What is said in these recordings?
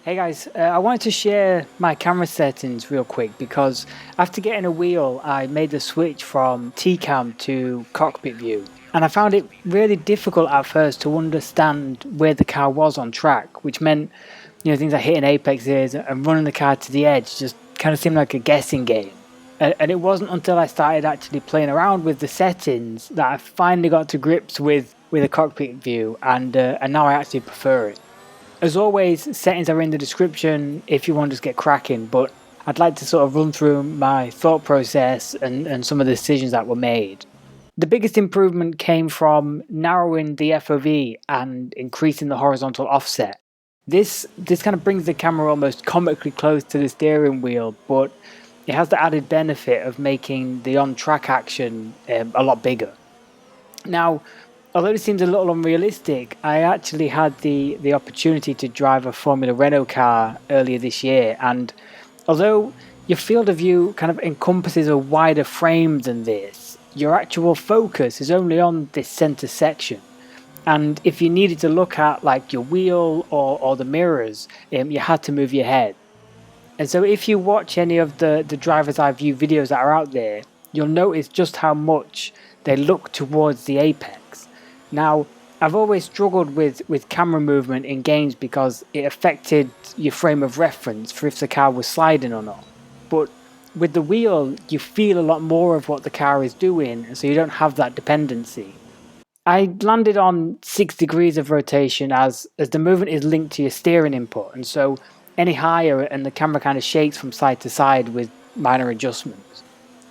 Hey guys, I wanted to share my camera settings real quick because after getting a wheel, I made the switch from T-cam to cockpit view. And I found it really difficult at first to understand where the car was on track, which meant, things like hitting apexes and running the car to the edge just kind of seemed like a guessing game. And it wasn't until I started actually playing around with the settings that I finally got to grips with a cockpit view, and now I actually prefer it. As always, settings are in the description if you want to just get cracking, but I'd like to sort of run through my thought process and some of the decisions that were made. The biggest improvement came from narrowing the FOV and increasing the horizontal offset. This kind of brings the camera almost comically close to the steering wheel, but it has the added benefit of making the on-track action a lot bigger. Now, although it seems a little unrealistic, I actually had the opportunity to drive a Formula Renault car earlier this year, and although your field of view kind of encompasses a wider frame than this, your actual focus is only on this center section. And if you needed to look at like your wheel or the mirrors, you had to move your head. And so if you watch any of the driver's eye view videos that are out there, you'll notice just how much they look towards the apex. Now, I've always struggled with camera movement in games because it affected your frame of reference for if the car was sliding or not. But with the wheel, you feel a lot more of what the car is doing, and so you don't have that dependency. I landed on 6 degrees of rotation as the movement is linked to your steering input, and so any higher and the camera kind of shakes from side to side with minor adjustments.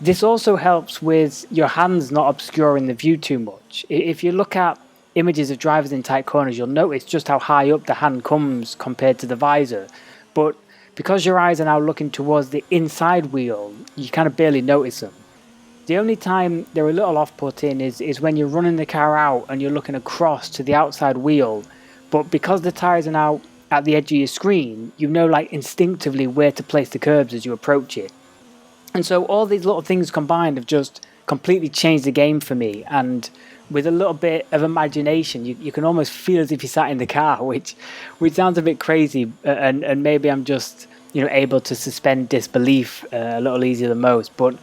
This also helps with your hands not obscuring the view too much. If you look at images of drivers in tight corners, you'll notice just how high up the hand comes compared to the visor. But because your eyes are now looking towards the inside wheel, you kind of barely notice them. The only time they're a little off-putting is when you're running the car out and you're looking across to the outside wheel. But because the tyres are now at the edge of your screen, you know like instinctively where to place the curbs as you approach it. And so all these little things combined have just completely changed the game for me. And with a little bit of imagination, you can almost feel as if you sat in the car, which sounds a bit crazy. And maybe I'm just able to suspend disbelief a little easier than most. But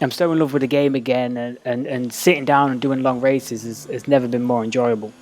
I'm so in love with the game again, and sitting down and doing long races has never been more enjoyable.